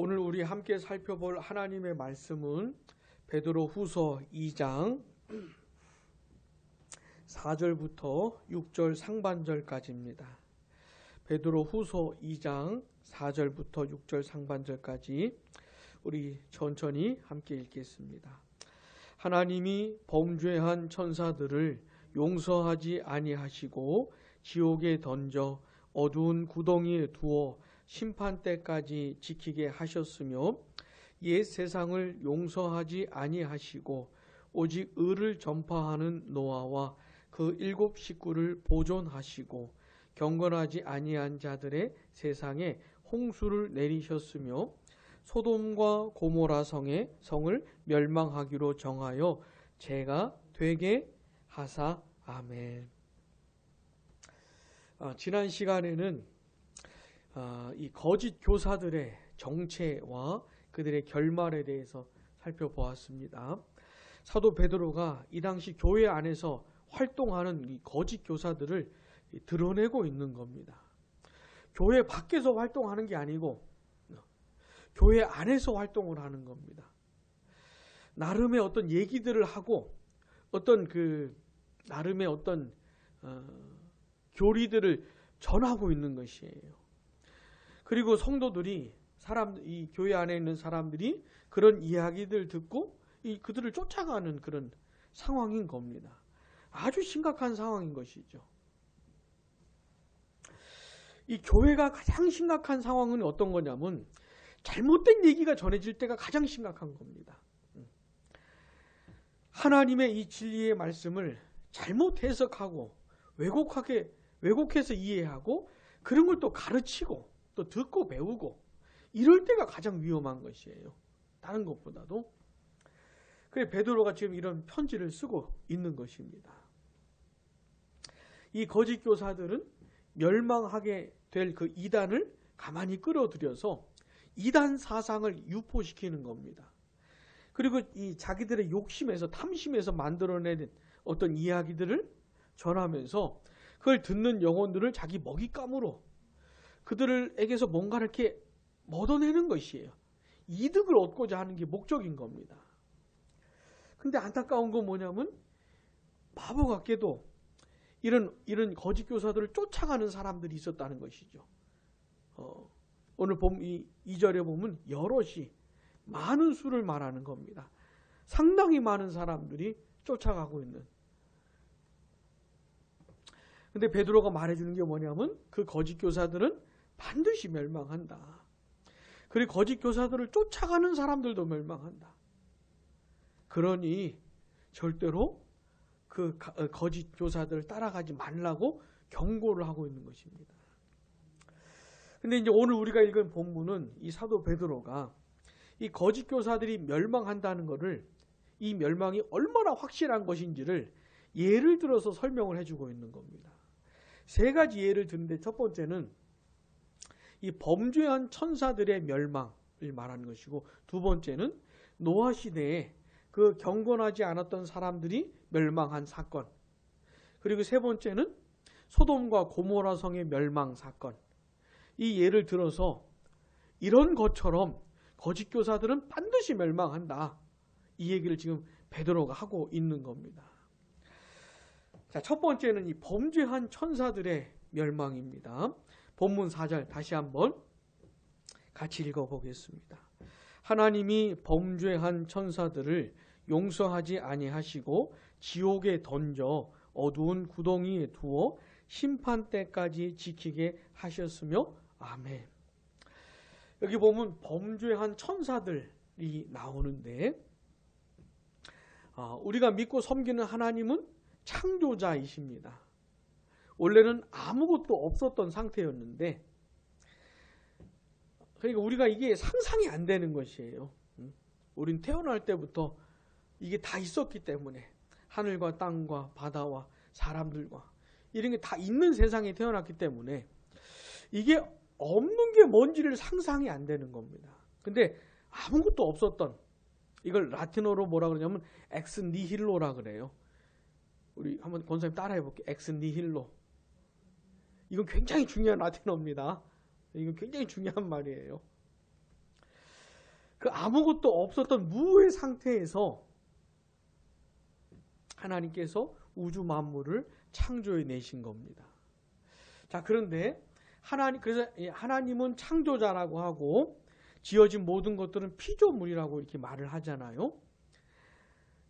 오늘 우리 함께 살펴볼 하나님의 말씀은 베드로후서 2장 4절부터 6절 상반절까지입니다. 베드로후서 2장 4절부터 6절 상반절까지 우리 천천히 함께 읽겠습니다. 하나님이 범죄한 천사들을 용서하지 아니하시고 지옥에 던져 어두운 구덩이에 두어 심판 때까지 지키게 하셨으며 옛 세상을 용서하지 아니하시고 오직 의를 전파하는 노아와 그 7 식구를 보존하시고 경건하지 아니한 자들의 세상에 홍수를 내리셨으며 소돔과 고모라 성을 멸망하기로 정하여 죄가 되게 하사. 아멘. 지난 시간에는 이 거짓 교사들의 정체와 그들의 결말에 대해서 살펴보았습니다. 사도 베드로가 이 당시 교회 안에서 활동하는 이 거짓 교사들을 드러내고 있는 겁니다. 교회 밖에서 활동하는 게 아니고 교회 안에서 활동을 하는 겁니다. 나름의 어떤 얘기들을 하고 어떤 나름의 어떤 교리들을 전하고 있는 것이에요. 그리고 성도들이 이 교회 안에 있는 사람들이 그런 이야기들 듣고 그들을 쫓아가는 그런 상황인 겁니다. 아주 심각한 상황인 것이죠. 이 교회가 가장 심각한 상황은 어떤 거냐면 잘못된 얘기가 전해질 때가 가장 심각한 겁니다. 하나님의 이 진리의 말씀을 잘못 해석하고 왜곡해서 이해하고 그런 걸 또 가르치고 또 듣고 배우고 이럴 때가 가장 위험한 것이에요. 다른 것보다도. 그래 베드로가 지금 이런 편지를 쓰고 있는 것입니다. 이 거짓 교사들은 멸망하게 될 그 이단을 가만히 끌어들여서 이단 사상을 유포시키는 겁니다. 그리고 이 자기들의 욕심에서 탐심에서 만들어내는 어떤 이야기들을 전하면서 그걸 듣는 영혼들을 자기 먹잇감으로 그들에게서 뭔가를 이렇게 얻어내는 것이에요. 이득을 얻고자 하는 게 목적인 겁니다. 근데 안타까운 건 뭐냐면 바보 같게도 이런 거짓 교사들을 쫓아가는 사람들이 있었다는 것이죠. 오늘 이 2절에 보면 여럿이 많은 수를 말하는 겁니다. 상당히 많은 사람들이 쫓아가고 있는. 근데 베드로가 말해주는 게 뭐냐면 그 거짓 교사들은 반드시 멸망한다. 그리고 거짓 교사들을 쫓아가는 사람들도 멸망한다. 그러니 절대로 그 거짓 교사들을 따라가지 말라고 경고를 하고 있는 것입니다. 근데 이제 오늘 우리가 읽은 본문은 이 사도 베드로가 이 거짓 교사들이 멸망한다는 것을 이 멸망이 얼마나 확실한 것인지를 예를 들어서 설명을 해주고 있는 겁니다. 3가지 예를 드는데 첫 번째는 이 범죄한 천사들의 멸망을 말하는 것이고 두 번째는 노아 시대에 그 경건하지 않았던 사람들이 멸망한 사건, 그리고 세 번째는 소돔과 고모라 성의 멸망 사건. 이 예를 들어서 이런 것처럼 거짓 교사들은 반드시 멸망한다. 이 얘기를 지금 베드로가 하고 있는 겁니다. 자, 첫 번째는 이 범죄한 천사들의 멸망입니다. 본문 4절 다시 한번 같이 읽어보겠습니다. 하나님이 범죄한 천사들을 용서하지 아니하시고 지옥에 던져 어두운 구덩이에 두어 심판 때까지 지키게 하셨으며. 아멘. 여기 보면 범죄한 천사들이 나오는데 우리가 믿고 섬기는 하나님은 창조자이십니다. 원래는 아무것도 없었던 상태였는데 그러니까 우리가 이게 상상이 안 되는 것이에요. 우린 태어날 때부터 이게 다 있었기 때문에 하늘과 땅과 바다와 사람들과 이런 게 다 있는 세상에 태어났기 때문에 이게 없는 게 뭔지를 상상이 안 되는 겁니다. 근데 아무것도 없었던, 이걸 라틴어로 뭐라 그러냐면 엑스 니힐로라 그래요. 우리 한번 권사님 따라해 볼게요. 엑스 니힐로. 이건 굉장히 중요한 라틴어입니다. 이건 굉장히 중요한 말이에요. 그 아무것도 없었던 무의 상태에서 하나님께서 우주 만물을 창조해 내신 겁니다. 자, 그런데 그래서 하나님은 창조자라고 하고 지어진 모든 것들은 피조물이라고 이렇게 말을 하잖아요.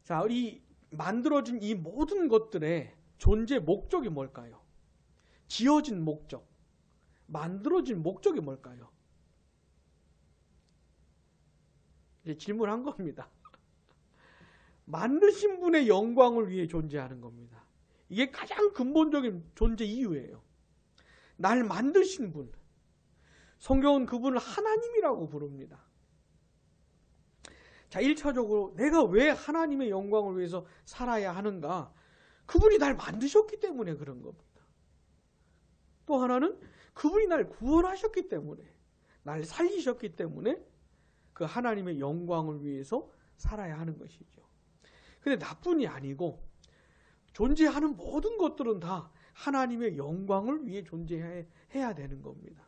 자, 이 만들어진 이 모든 것들의 존재 목적이 뭘까요? 지어진 목적, 만들어진 목적이 뭘까요? 이제 질문한 겁니다. 만드신 분의 영광을 위해 존재하는 겁니다. 이게 가장 근본적인 존재 이유예요. 날 만드신 분, 성경은 그분을 하나님이라고 부릅니다. 자, 1차적으로 내가 왜 하나님의 영광을 위해서 살아야 하는가? 그분이 날 만드셨기 때문에 그런 겁니다. 또 하나는 그분이 날 구원하셨기 때문에, 날 살리셨기 때문에 그 하나님의 영광을 위해서 살아야 하는 것이죠. 근데 나뿐이 아니고 존재하는 모든 것들은 다 하나님의 영광을 위해 존재해야 되는 겁니다.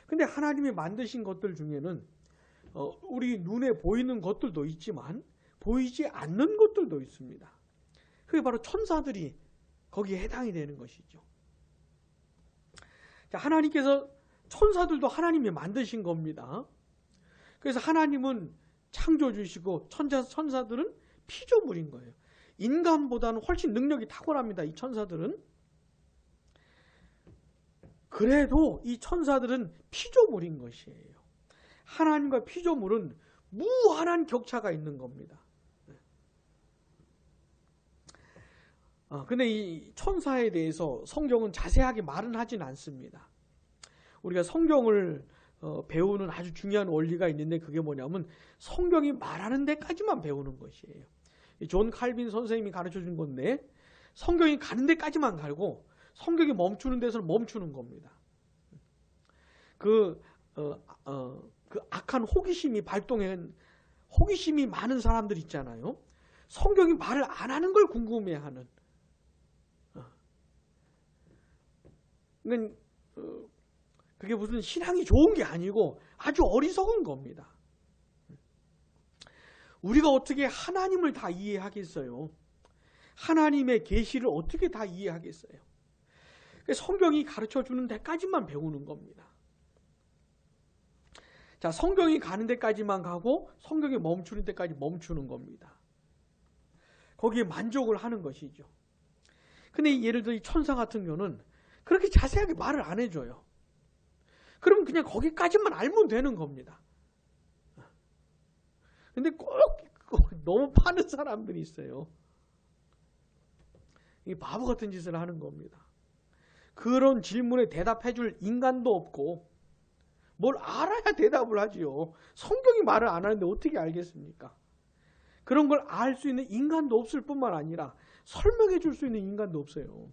근데 하나님이 만드신 것들 중에는 우리 눈에 보이는 것들도 있지만 보이지 않는 것들도 있습니다. 그게 바로 천사들이 거기에 해당이 되는 것이죠. 자, 하나님께서 천사들도 하나님이 만드신 겁니다. 그래서 하나님은 창조주시고 천사들은 피조물인 거예요. 인간보다는 훨씬 능력이 탁월합니다. 이 천사들은. 그래도 이 천사들은 피조물인 것이에요. 하나님과 피조물은 무한한 격차가 있는 겁니다. 근데 이 천사에 대해서 성경은 자세하게 말은 하진 않습니다. 우리가 성경을 배우는 아주 중요한 원리가 있는데 그게 뭐냐면 성경이 말하는 데까지만 배우는 것이에요. 존 칼빈 선생님이 가르쳐 준 건데 성경이 가는 데까지만 가고 성경이 멈추는 데서는 멈추는 겁니다. 그 악한 호기심이 호기심이 많은 사람들 있잖아요. 성경이 말을 안 하는 걸 궁금해하는. 그게 무슨 신앙이 좋은 게 아니고 아주 어리석은 겁니다. 우리가 어떻게 하나님을 다 이해하겠어요? 하나님의 계시를 어떻게 다 이해하겠어요? 성경이 가르쳐주는 데까지만 배우는 겁니다. 자, 성경이 가는 데까지만 가고 성경이 멈추는 데까지 멈추는 겁니다. 거기에 만족을 하는 것이죠. 근데 예를 들어 이 천사 같은 경우는 그렇게 자세하게 말을 안 해줘요. 그러면 그냥 거기까지만 알면 되는 겁니다. 근데 꼭 너무 파는 사람들이 있어요. 이 바보 같은 짓을 하는 겁니다. 그런 질문에 대답해줄 인간도 없고 뭘 알아야 대답을 하지요. 성경이 말을 안 하는데 어떻게 알겠습니까? 그런 걸 알 수 있는 인간도 없을 뿐만 아니라 설명해 줄 수 있는 인간도 없어요.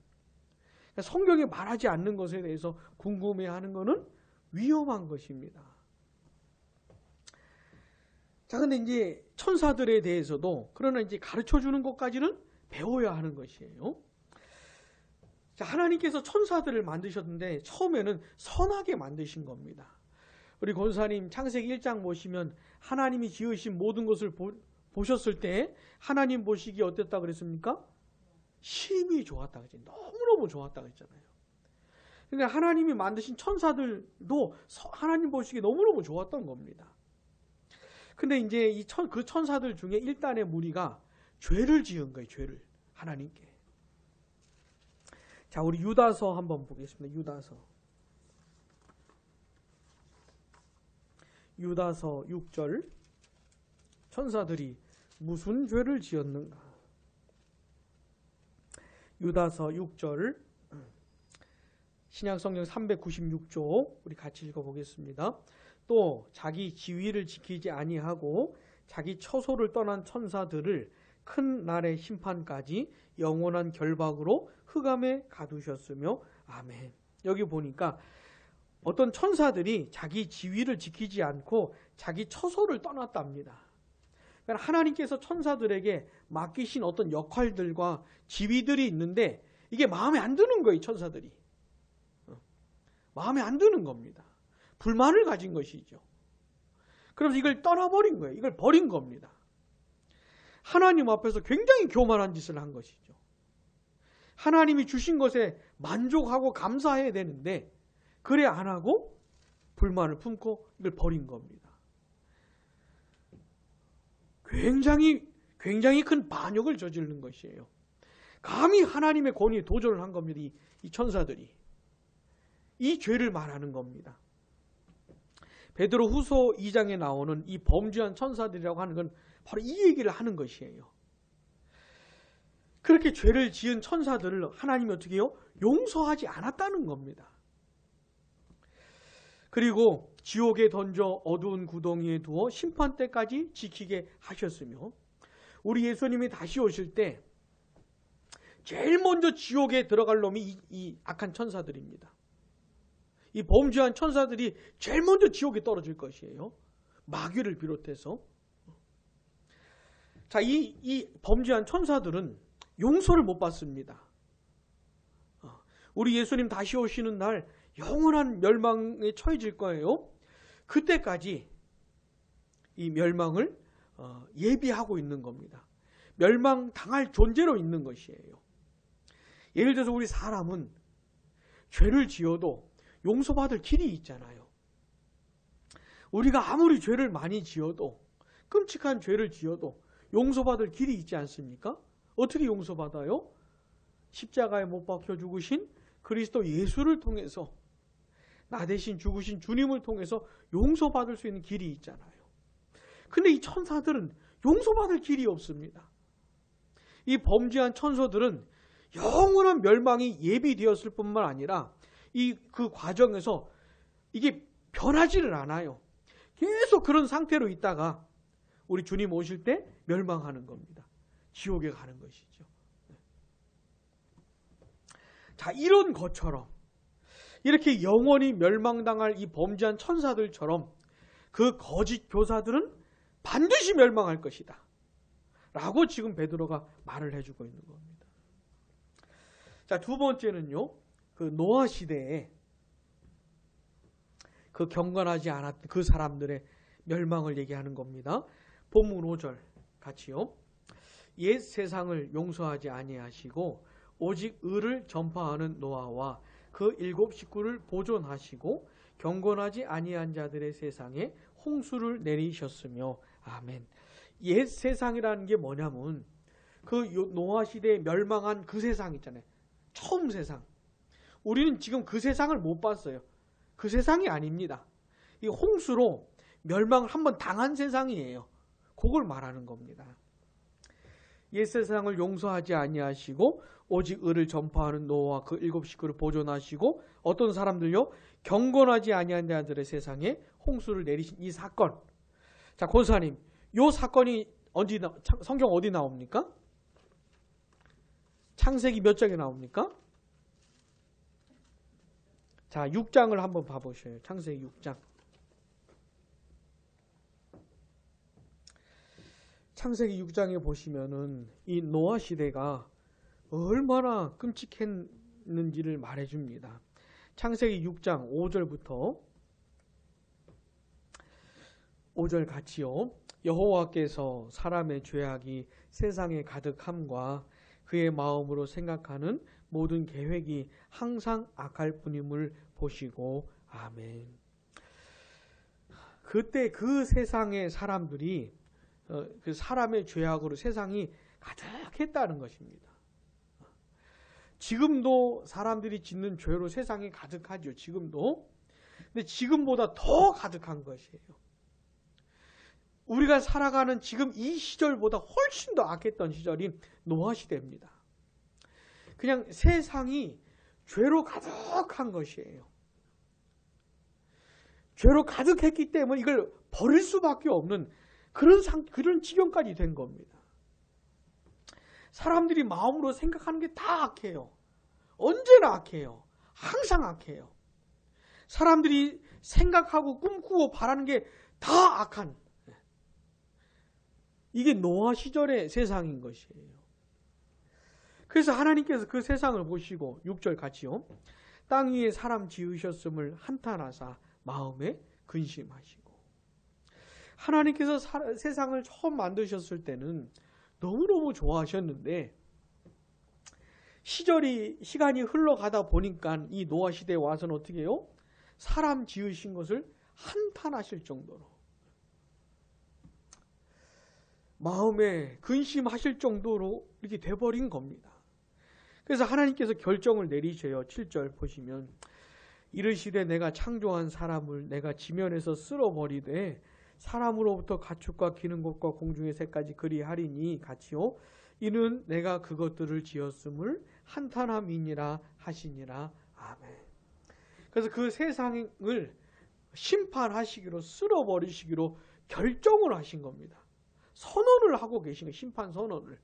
성경이 말하지 않는 것에 대해서 궁금해하는 것은 위험한 것입니다. 자, 근데 이제 천사들에 대해서도 그러나 이제 가르쳐 주는 것까지는 배워야 하는 것이에요. 자, 하나님께서 천사들을 만드셨는데 처음에는 선하게 만드신 겁니다. 우리 권사님 창세기 1장 보시면 하나님이 지으신 모든 것을 보셨을 때 하나님 보시기에 어땠다 그랬습니까? 심히 좋았다 그랬잖아요. 너무너무 좋았다 그랬잖아요. 그러니까 하나님이 만드신 천사들도 하나님 보시기에 너무너무 좋았던 겁니다. 근데 이제 그 천사들 중에 일단의 무리가 죄를 지은 거예요. 죄를 하나님께. 자, 우리 유다서 한번 보겠습니다. 유다서 6절. 천사들이 무슨 죄를 지었는가? 유다서 6절. 신약성경 396조 우리 같이 읽어보겠습니다. 또 자기 지위를 지키지 아니하고 자기 처소를 떠난 천사들을 큰 날의 심판까지 영원한 결박으로 흑암에 가두셨으며 아멘. 여기 보니까 어떤 천사들이 자기 지위를 지키지 않고 자기 처소를 떠났답니다. 그러니까 하나님께서 천사들에게 맡기신 어떤 역할들과 지위들이 있는데 이게 마음에 안 드는 거예요. 천사들이. 마음에 안 드는 겁니다. 불만을 가진 것이죠. 그래서 이걸 떠나버린 거예요. 이걸 버린 겁니다. 하나님 앞에서 굉장히 교만한 짓을 한 것이죠. 하나님이 주신 것에 만족하고 감사해야 되는데 그래 안 하고 불만을 품고 이걸 버린 겁니다. 굉장히 큰 반역을 저지르는 것이에요. 감히 하나님의 권위에 도전을 한 겁니다. 이 천사들이. 이 죄를 말하는 겁니다. 베드로 후서 2장에 나오는 이 범죄한 천사들이라고 하는 건 바로 이 얘기를 하는 것이에요. 그렇게 죄를 지은 천사들을 하나님이 어떻게 해요? 용서하지 않았다는 겁니다. 그리고 지옥에 던져 어두운 구덩이에 두어 심판 때까지 지키게 하셨으며 우리 예수님이 다시 오실 때 제일 먼저 지옥에 들어갈 놈이 이 악한 천사들입니다. 이 범죄한 천사들이 제일 먼저 지옥에 떨어질 것이에요. 마귀를 비롯해서. 자, 이 범죄한 천사들은 용서를 못 받습니다. 우리 예수님 다시 오시는 날 영원한 멸망에 처해질 거예요. 그때까지 이 멸망을 예비하고 있는 겁니다. 멸망당할 존재로 있는 것이에요. 예를 들어서 우리 사람은 죄를 지어도 용서받을 길이 있잖아요. 우리가 아무리 죄를 많이 지어도 끔찍한 죄를 지어도 용서받을 길이 있지 않습니까? 어떻게 용서받아요? 십자가에 못 박혀 죽으신 그리스도 예수를 통해서 나 대신 죽으신 주님을 통해서 용서받을 수 있는 길이 있잖아요. 근데 이 천사들은 용서받을 길이 없습니다. 이 범죄한 천사들은 영원한 멸망이 예비되었을 뿐만 아니라 그 과정에서 이게 변하지를 않아요. 계속 그런 상태로 있다가 우리 주님 오실 때 멸망하는 겁니다. 지옥에 가는 것이죠. 자, 이런 것처럼 이렇게 영원히 멸망당할 이 범죄한 천사들처럼 그 거짓 교사들은 반드시 멸망할 것이다 라고 지금 베드로가 말을 해주고 있는 겁니다. 자, 두 번째는요, 그 노아 시대에 그 경건하지 않았던 그 사람들의 멸망을 얘기하는 겁니다. 본문 5절 같이요. 옛 세상을 용서하지 아니하시고 오직 의를 전파하는 노아와 그 7 식구를 보존하시고 경건하지 아니한 자들의 세상에 홍수를 내리셨으며. 아멘. 옛 세상이라는 게 뭐냐면 그 노아 시대에 멸망한 그 세상 있잖아요. 처음 세상. 우리는 지금 그 세상을 못 봤어요. 그 세상이 아닙니다. 이 홍수로 멸망을 한번 당한 세상이에요. 그걸 말하는 겁니다. 옛 세상을 용서하지 아니하시고 오직 의를 전파하는 노아와 그 7 식구를 보존하시고 어떤 사람들요? 경건하지 아니한 자들의 세상에 홍수를 내리신 이 사건. 자, 권사님, 이 사건이 성경 어디 나옵니까? 창세기 몇 장에 나옵니까? 자, 6장을 한번 봐보셔요. 창세기 6장. 창세기 6장에 보시면은 이 노아 시대가 얼마나 끔찍했는지를 말해줍니다. 창세기 6장 5절부터 5절 같이요. 여호와께서 사람의 죄악이 세상에 가득함과 그의 마음으로 생각하는 모든 계획이 항상 악할 뿐임을 보시고. 아멘. 그때 그 세상의 사람들이 그 사람의 죄악으로 세상이 가득했다는 것입니다. 지금도 사람들이 짓는 죄로 세상이 가득하죠. 지금도. 근데 지금보다 더 가득한 것이에요. 우리가 살아가는 지금 이 시절보다 훨씬 더 악했던 시절이 노아 시대입니다. 그냥 세상이 죄로 가득한 것이에요. 죄로 가득했기 때문에 이걸 버릴 수밖에 없는 그런 지경까지 된 겁니다. 사람들이 마음으로 생각하는 게 다 악해요. 언제나 악해요. 항상 악해요. 사람들이 생각하고 꿈꾸고 바라는 게 다 악한, 이게 노아 시절의 세상인 것이에요. 그래서 하나님께서 그 세상을 보시고 6절 같이요. 땅 위에 사람 지으셨음을 한탄하사 마음에 근심하시고. 하나님께서 세상을 처음 만드셨을 때는 너무너무 좋아하셨는데 시간이 흘러가다 보니까 이 노아 시대에 와서는 어떻게 해요? 사람 지으신 것을 한탄하실 정도로 마음에 근심하실 정도로 이렇게 돼버린 겁니다. 그래서 하나님께서 결정을 내리셔요. 7절 보시면 이르시되 내가 창조한 사람을 내가 지면에서 쓸어버리되 사람으로부터 가축과 기는 것과 공중의 새까지 그리하리니 같이요 이는 내가 그것들을 지었음을 한탄함이니라 하시니라. 아멘. 그래서 그 세상을 심판하시기로 쓸어버리시기로 결정을 하신 겁니다. 선언을 하고 계신 거예요. 심판 선언을.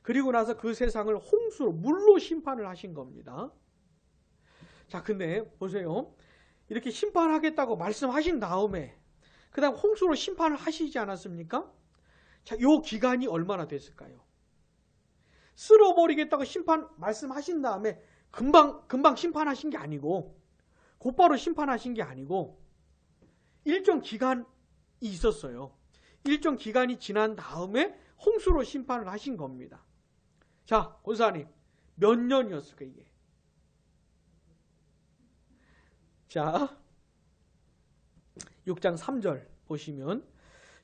그리고 나서 그 세상을 홍수로 물로 심판을 하신 겁니다. 자, 근데 보세요. 이렇게 심판하겠다고 말씀하신 다음에 그 다음 홍수로 심판을 하시지 않았습니까? 자, 요 기간이 얼마나 됐을까요? 쓸어버리겠다고 말씀하신 다음에 금방 심판하신 게 아니고 곧바로 심판하신 게 아니고 일정 기간이 있었어요. 일정 기간이 지난 다음에 홍수로 심판을 하신 겁니다. 자, 권사님 몇 년이었을까 이게? 자, 6장 3절 보시면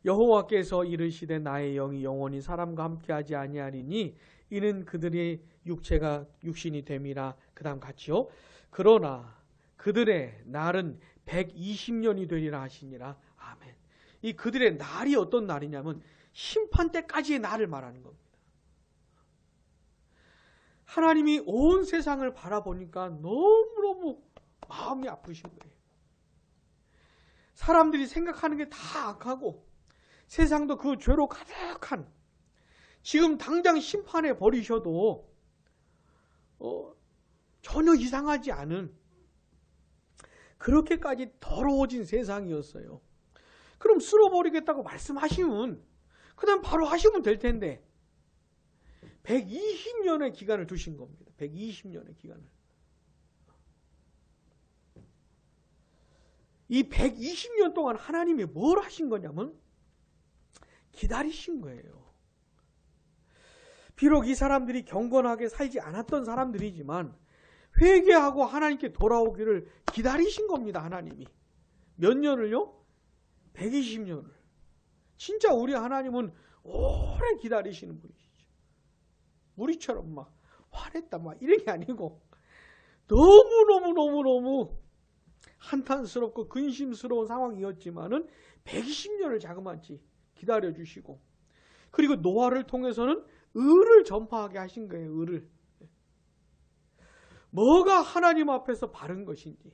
여호와께서 이르시되 나의 영이 영원히 사람과 함께하지 아니하리니 이는 그들의 육체가 육신이 됨이라. 그 다음 같이요. 그러나 그들의 날은 120년이 되리라 하시니라. 아멘. 이 그들의 날이 어떤 날이냐면 심판 때까지의 날을 말하는 겁니다. 하나님이 온 세상을 바라보니까 너무너무 마음이 아프신 거예요. 사람들이 생각하는 게 다 악하고 세상도 그 죄로 가득한 지금 당장 심판해 버리셔도 전혀 이상하지 않은 그렇게까지 더러워진 세상이었어요. 그럼 쓸어버리겠다고 말씀하시면 그다음 바로 하시면 될 텐데 120년의 기간을 두신 겁니다. 120년의 기간을. 이 120년 동안 하나님이 뭘 하신 거냐면 기다리신 거예요. 비록 이 사람들이 경건하게 살지 않았던 사람들이지만 회개하고 하나님께 돌아오기를 기다리신 겁니다. 하나님이. 몇 년을요? 120년을. 진짜 우리 하나님은 오래 기다리시는 분이시죠. 우리처럼 막 화냈다 막 이런 게 아니고 너무너무 한탄스럽고 근심스러운 상황이었지만은 120년을 자그마치 기다려주시고 그리고 노아를 통해서는 의를 전파하게 하신 거예요. 의를. 뭐가 하나님 앞에서 바른 것인지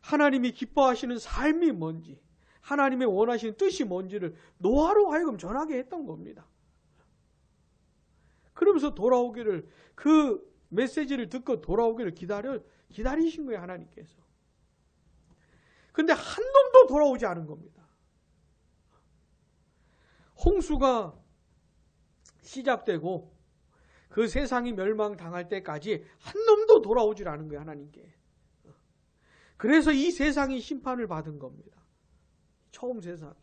하나님이 기뻐하시는 삶이 뭔지 하나님의 원하시는 뜻이 뭔지를 노아로 하여금 전하게 했던 겁니다. 그러면서 돌아오기를 그 메시지를 듣고 돌아오기를 기다리신 거예요. 하나님께서. 근데 한 놈도 돌아오지 않은 겁니다. 홍수가 시작되고 그 세상이 멸망당할 때까지 한 놈도 돌아오질 않은 거예요. 하나님께. 그래서 이 세상이 심판을 받은 겁니다. 처음 세상이.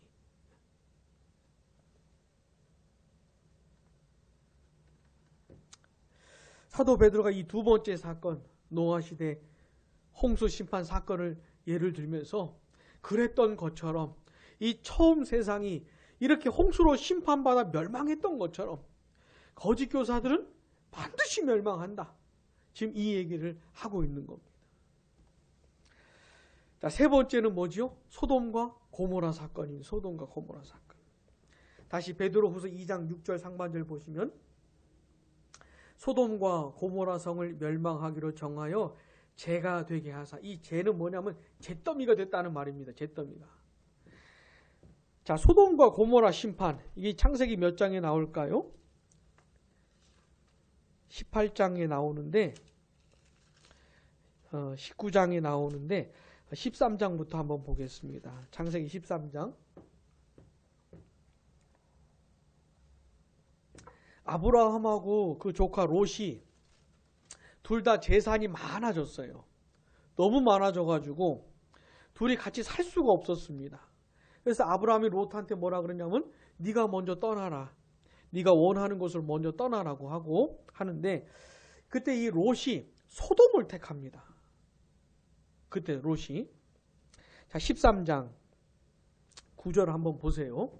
사도 베드로가 이 두 번째 사건 노아 시대 홍수 심판 사건을 예를 들면서 그랬던 것처럼 이 처음 세상이 이렇게 홍수로 심판받아 멸망했던 것처럼 거짓 교사들은 반드시 멸망한다. 지금 이 얘기를 하고 있는 겁니다. 자, 세 번째는 뭐지요? 소돔과 고모라 사건인 소돔과 고모라 사건. 다시 베드로후서 2장 6절 상반절 보시면 소돔과 고모라 성을 멸망하기로 정하여 재가 되게 하사. 이 재는 뭐냐면 잿더미가 됐다는 말입니다. 잿더미가. 자, 소돔과 고모라 심판. 이게 창세기 몇 장에 나올까요? 18장에 나오는데 19장에 나오는데 13장부터 한번 보겠습니다. 창세기 13장. 아브라함하고 그 조카 롯이 둘 다 재산이 많아졌어요. 너무 많아져가지고 둘이 같이 살 수가 없었습니다. 그래서 아브라함이 롯한테 뭐라 그러냐면 네가 먼저 떠나라. 네가 원하는 곳을 먼저 떠나라고 하고 하는데 그때 이 롯이 소돔을 택합니다. 그때 롯이. 자, 13장 9절 한번 보세요.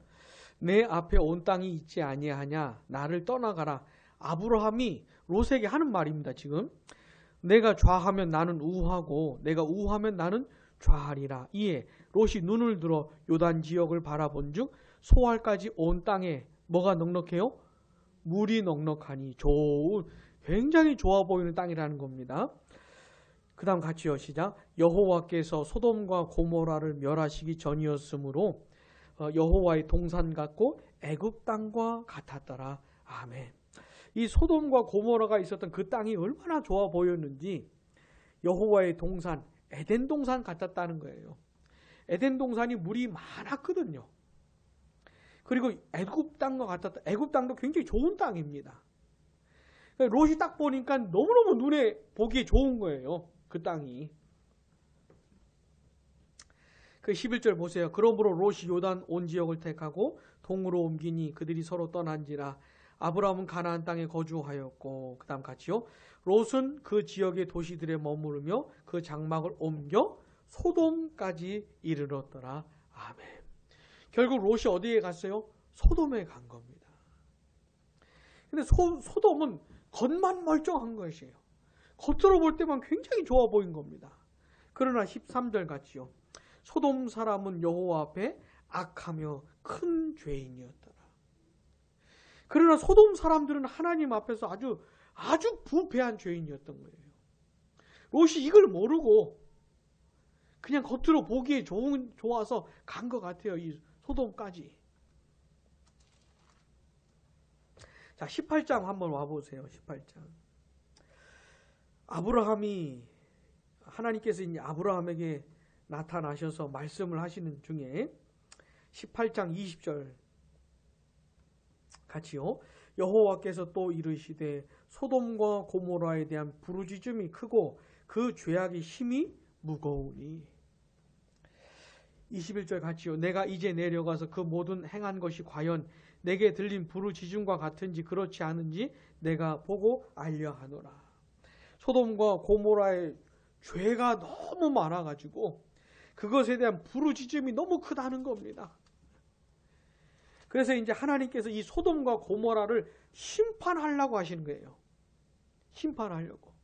내 앞에 온 땅이 있지 아니하냐 나를 떠나가라. 아브라함이 롯에게 하는 말입니다. 지금 내가 좌하면 나는 우하고 내가 우하면 나는 좌하리라. 이에 롯이 눈을 들어 요단 지역을 바라본즉 소알까지 온 땅에 뭐가 넉넉해요? 물이 넉넉하니 좋은 굉장히 좋아 보이는 땅이라는 겁니다. 그 다음 같이요. 시작. 여호와께서 소돔과 고모라를 멸하시기 전이었으므로 여호와의 동산 같고 애굽 땅과 같았더라. 아멘. 이 소돔과 고모라가 있었던 그 땅이 얼마나 좋아 보였는지 여호와의 동산, 에덴 동산 같았다는 거예요. 에덴 동산이 물이 많았거든요. 그리고 애굽 땅과 같았다. 애굽 땅도 굉장히 좋은 땅입니다. 롯이 딱 보니까 너무너무 눈에 보기에 좋은 거예요. 그 땅이. 그 11절 보세요. 그러므로 롯이 요단 온 지역을 택하고 동으로 옮기니 그들이 서로 떠난지라. 아브라함은 가나안 땅에 거주하였고 그 다음 같이요. 롯은 그 지역의 도시들에 머무르며 그 장막을 옮겨 소돔까지 이르렀더라. 아멘. 결국 롯이 어디에 갔어요? 소돔에 간 겁니다. 근데 소돔은 겉만 멀쩡한 것이에요. 겉으로 볼 때만 굉장히 좋아 보인 겁니다. 그러나 13절 같이요. 소돔 사람은 여호와 앞에 악하며 큰 죄인이었더라. 그러나 소돔 사람들은 하나님 앞에서 아주 부패한 죄인이었던 거예요. 롯이 이걸 모르고 그냥 겉으로 보기에 좋아서 간 것 같아요. 이 소돔까지. 자, 18장 한번 와보세요. 18장. 하나님께서 이제 아브라함에게 나타나셔서 말씀을 하시는 중에 18장 20절 같이요. 여호와께서 또 이르시되 소돔과 고모라에 대한 부르짖음이 크고 그 죄악의 힘이 무거우니. 21절 같이요. 내가 이제 내려가서 그 모든 행한 것이 과연 내게 들린 부르짖음과 같은지 그렇지 않은지 내가 보고 알려하노라. 소돔과 고모라의 죄가 너무 많아가지고 그것에 대한 부르짖음이 너무 크다는 겁니다. 그래서 이제 하나님께서 이 소돔과 고모라를 심판하려고 하시는 거예요. 심판하려고.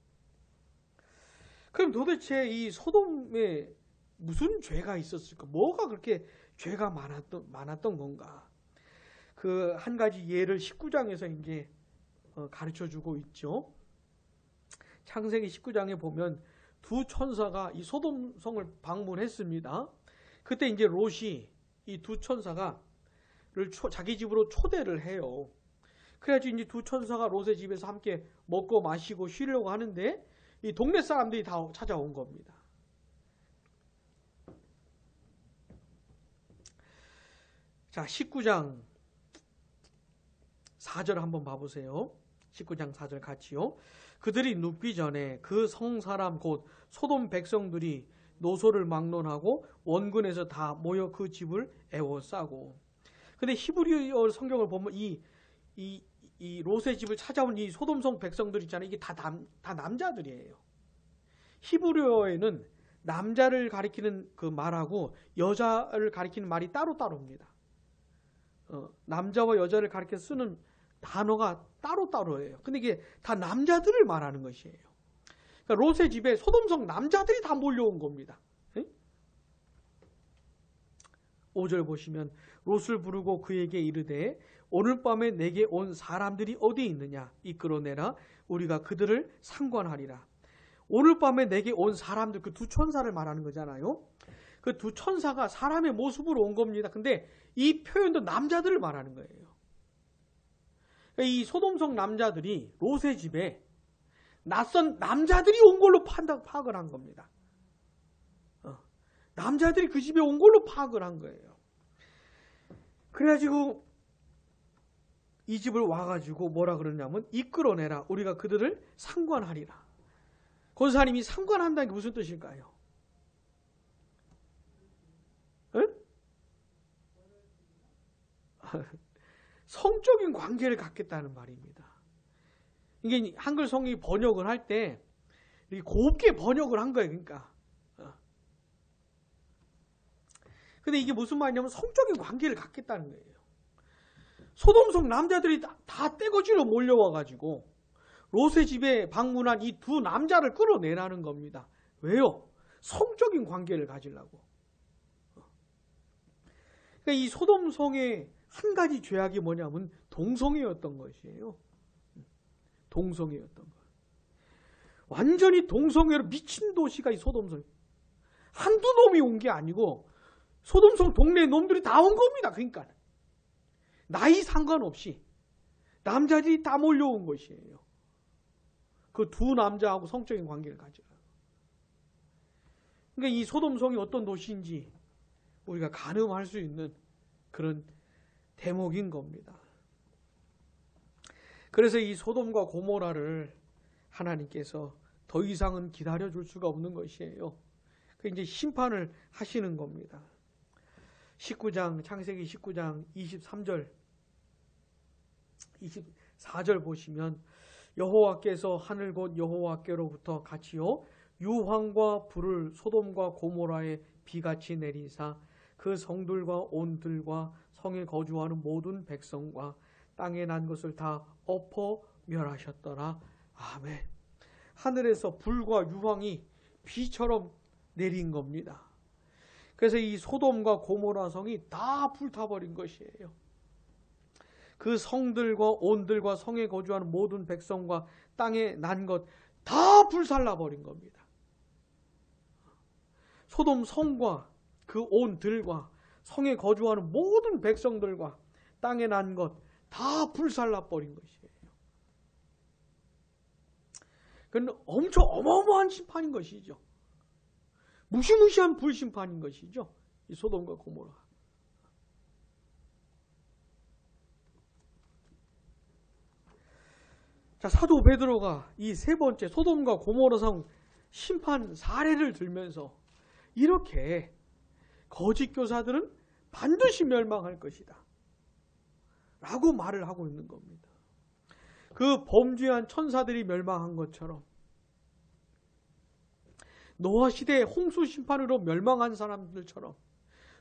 그럼 도대체 이 소돔에 무슨 죄가 있었을까? 뭐가 그렇게 죄가 많았던 건가? 그 한 가지 예를 19장에서 이제 가르쳐 주고 있죠. 창세기 19장에 보면 두 천사가 이 소돔성을 방문했습니다. 그때 이제 롯이 이 두 천사를 자기 집으로 초대를 해요. 그래가지고 이제 두 천사가 롯의 집에서 함께 먹고 마시고 쉬려고 하는데 이 동네 사람들이 다 찾아온 겁니다. 자, 19장 4절 한번 봐보세요. 19장 4절 같이요. 그들이 눕기 전에 그 성사람 곧 소돔 백성들이 노소를 막론하고 원근에서 다 모여 그 집을 애워싸고. 근데 히브리어 성경을 보면 이 롯의 집을 찾아온 이 소돔성 백성들 있잖아요. 이게 다 남자들이에요. 히브리어에는 남자를 가리키는 그 말하고 여자를 가리키는 말이 따로따로입니다. 남자와 여자를 가리켜 쓰는 단어가 따로따로예요. 근데 이게 다 남자들을 말하는 것이에요. 그러니까 롯의 집에 소돔성 남자들이 다 몰려온 겁니다. 5절 보시면 롯을 부르고 그에게 이르되 오늘 밤에 내게 온 사람들이 어디 있느냐 이끌어내라 우리가 그들을 상관하리라. 오늘 밤에 내게 온 사람들, 그 두 천사를 말하는 거잖아요. 그 두 천사가 사람의 모습으로 온 겁니다. 근데 이 표현도 남자들을 말하는 거예요. 이 소돔성 남자들이 롯의 집에 낯선 남자들이 온 걸로 파악을 한 겁니다. 남자들이 그 집에 온 걸로 파악을 한 거예요. 그래가지고 이 집을 와가지고 뭐라 그러냐면 이끌어내라 우리가 그들을 상관하리라. 권사님이 상관한다는 게 무슨 뜻일까요? 성적인 관계를 갖겠다는 말입니다. 이게 한글 성경이 번역을 할 때 곱게 번역을 한 거예요. 그러니까. 근데 이게 무슨 말이냐면 성적인 관계를 갖겠다는 거예요. 소돔성 남자들이 다 떼거지로 몰려와가지고 롯의 집에 방문한 이 두 남자를 끌어내라는 겁니다. 왜요? 성적인 관계를 가지려고. 그러니까 이 소돔성의 한 가지 죄악이 뭐냐면 동성애였던 것이에요. 동성애였던 것. 완전히 동성애로 미친 도시가 이 소돔성. 한두 놈이 온 게 아니고 소돔성 동네 놈들이 다 온 겁니다. 그러니까 나이 상관없이 남자들이 다 몰려온 것이에요. 그 두 남자하고 성적인 관계를 가지라. 그러니까 이 소돔성이 어떤 도시인지 우리가 가늠할 수 있는 그런 대목인 겁니다. 그래서 이 소돔과 고모라를 하나님께서 더 이상은 기다려줄 수가 없는 것이에요. 그 이제 심판을 하시는 겁니다. 19장, 창세기 19장 23절, 24절 보시면 여호와께서 하늘 곧 여호와께로부터 같이요 유황과 불을 소돔과 고모라에 비같이 내리사 그 성들과 온들과 성에 거주하는 모든 백성과 땅에 난 것을 다 엎어 멸하셨더라. 아멘. 하늘에서 불과 유황이 비처럼 내린 겁니다. 그래서 이 소돔과 고모라 성이 다 불타버린 것이에요. 그 성들과 온들과 성에 거주하는 모든 백성과 땅에 난 것 다 불살라버린 겁니다. 소돔 성과 그 온들과 성에 거주하는 모든 백성들과 땅에 난 것 다 불살라버린 것이에요. 그건 엄청 어마어마한 심판인 것이죠. 무시무시한 불심판인 것이죠. 이 소돔과 고모라. 자, 사도 베드로가 이 세 번째 소돔과 고모라성 심판 사례를 들면서 이렇게 거짓 교사들은 반드시 멸망할 것이다 라고 말을 하고 있는 겁니다. 그 범죄한 천사들이 멸망한 것처럼 노아 시대의 홍수 심판으로 멸망한 사람들처럼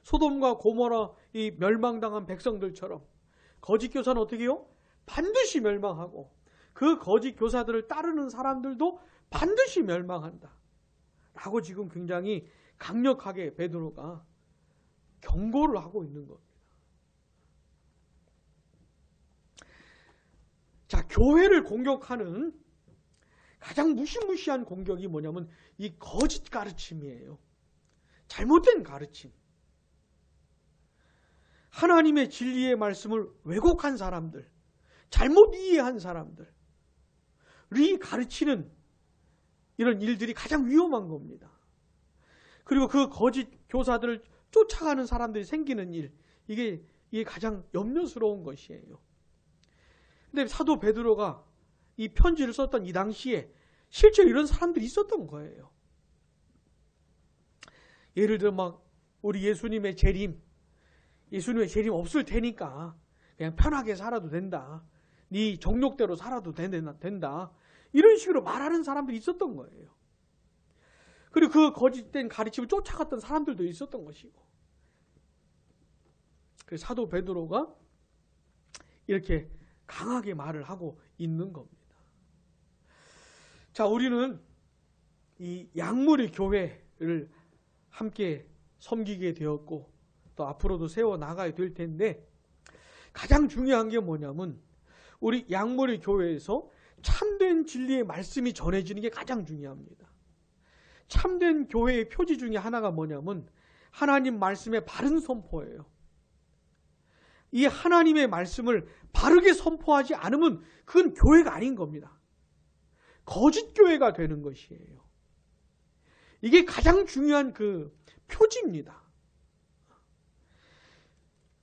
소돔과 고모라 이 멸망당한 백성들처럼 거짓 교사는 어떻게 해요? 반드시 멸망하고 그 거짓 교사들을 따르는 사람들도 반드시 멸망한다 라고 지금 굉장히 강력하게 베드로가 경고를 하고 있는 겁니다. 자, 교회를 공격하는 가장 무시무시한 공격이 뭐냐면 이 거짓 가르침이에요. 잘못된 가르침. 하나님의 진리의 말씀을 왜곡한 사람들, 잘못 이해한 사람들이 가르치는 이런 일들이 가장 위험한 겁니다. 그리고 그 거짓 교사들을 쫓아가는 사람들이 생기는 일, 이게 가장 염려스러운 것이에요. 근데 사도 베드로가 이 편지를 썼던 이 당시에 실제로 이런 사람들이 있었던 거예요. 예를 들어 막 우리 예수님의 재림 없을 테니까 그냥 편하게 살아도 된다. 네 정욕대로 살아도 된다. 이런 식으로 말하는 사람들이 있었던 거예요. 그리고 그 거짓된 가르침을 쫓아갔던 사람들도 있었던 것이고. 그래서 사도 베드로가 이렇게 강하게 말을 하고 있는 겁니다. 자, 우리는 이 양무리 교회를 함께 섬기게 되었고 또 앞으로도 세워 나가야 될 텐데 가장 중요한 게 뭐냐면 우리 양무리 교회에서 참된 진리의 말씀이 전해지는 게 가장 중요합니다. 참된 교회의 표지 중에 하나가 뭐냐면 하나님 말씀의 바른 선포예요. 이 하나님의 말씀을 바르게 선포하지 않으면 그건 교회가 아닌 겁니다. 거짓 교회가 되는 것이에요. 이게 가장 중요한 그 표지입니다.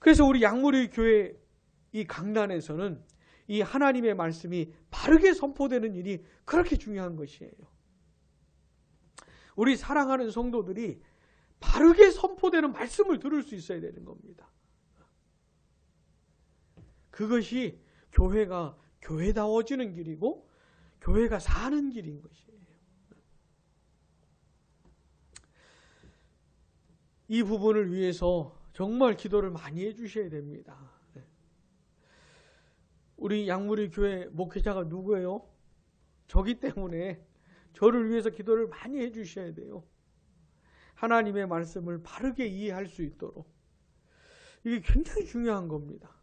그래서 우리 양무리 교회 이 강단에서는 이 하나님의 말씀이 바르게 선포되는 일이 그렇게 중요한 것이에요. 우리 사랑하는 성도들이 바르게 선포되는 말씀을 들을 수 있어야 되는 겁니다. 그것이 교회가 교회다워지는 길이고 교회가 사는 길인 것이에요. 이 부분을 위해서 정말 기도를 많이 해주셔야 됩니다. 우리 양무리 교회 목회자가 누구예요? 저기 때문에 저를 위해서 기도를 많이 해주셔야 돼요. 하나님의 말씀을 바르게 이해할 수 있도록. 이게 굉장히 중요한 겁니다.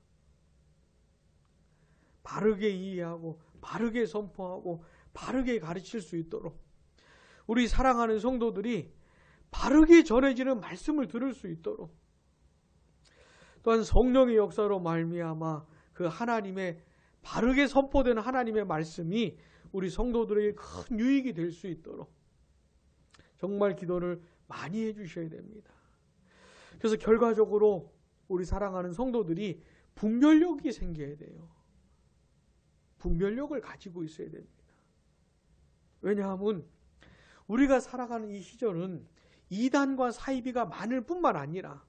바르게 이해하고 바르게 선포하고 바르게 가르칠 수 있도록 우리 사랑하는 성도들이 바르게 전해지는 말씀을 들을 수 있도록, 또한 성령의 역사로 말미암아 그 하나님의 바르게 선포되는 하나님의 말씀이 우리 성도들에게 큰 유익이 될 수 있도록 정말 기도를 많이 해주셔야 됩니다. 그래서 결과적으로 우리 사랑하는 성도들이 분별력이 생겨야 돼요. 분별력을 가지고 있어야 됩니다. 왜냐하면 우리가 살아가는 이 시절은 이단과 사이비가 많을 뿐만 아니라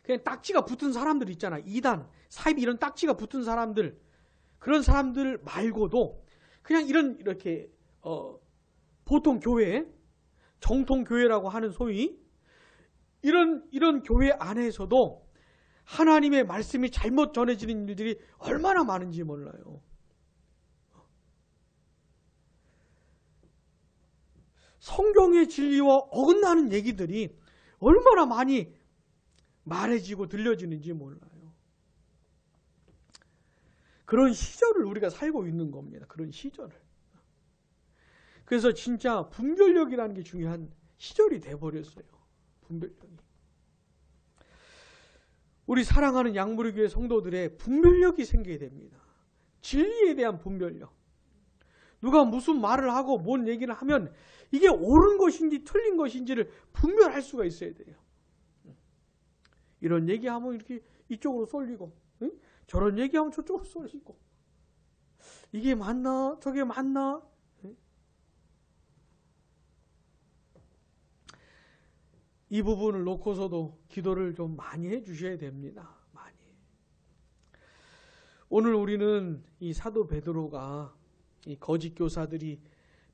그냥 딱지가 붙은 사람들 있잖아. 이단, 사이비 이런 딱지가 붙은 사람들, 그런 사람들 말고도 그냥 이렇게 보통 교회, 정통 교회라고 하는 소위 이런 교회 안에서도 하나님의 말씀이 잘못 전해지는 일들이 얼마나 많은지 몰라요. 성경의 진리와 어긋나는 얘기들이 얼마나 많이 말해지고 들려지는지 몰라요. 그런 시절을 우리가 살고 있는 겁니다. 그런 시절을. 그래서 진짜 분별력이라는 게 중요한 시절이 돼버렸어요. 분별력이. 우리 사랑하는 양무리교회 성도들의 분별력이 생겨야 됩니다. 진리에 대한 분별력. 누가 무슨 말을 하고 뭔 얘기를 하면 이게 옳은 것인지 틀린 것인지를 분별할 수가 있어야 돼요. 이런 얘기하면 이렇게 이쪽으로 쏠리고, 저런 얘기하면 저쪽으로 쏠리고, 이게 맞나 저게 맞나. 이 부분을 놓고서도 기도를 좀 많이 해주셔야 됩니다. 많이. 오늘 우리는 이 사도 베드로가 이 거짓 교사들이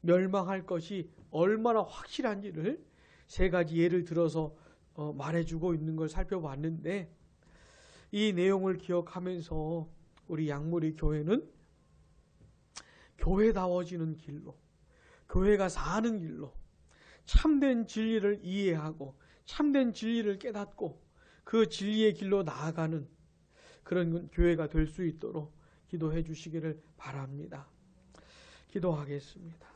멸망할 것이 얼마나 확실한지를 세 가지 예를 들어서 말해주고 있는 걸 살펴봤는데, 이 내용을 기억하면서 우리 양무리 교회는 교회다워지는 길로, 교회가 사는 길로 참된 진리를 이해하고 참된 진리를 깨닫고 그 진리의 길로 나아가는 그런 교회가 될 수 있도록 기도해 주시기를 바랍니다. 기도하겠습니다.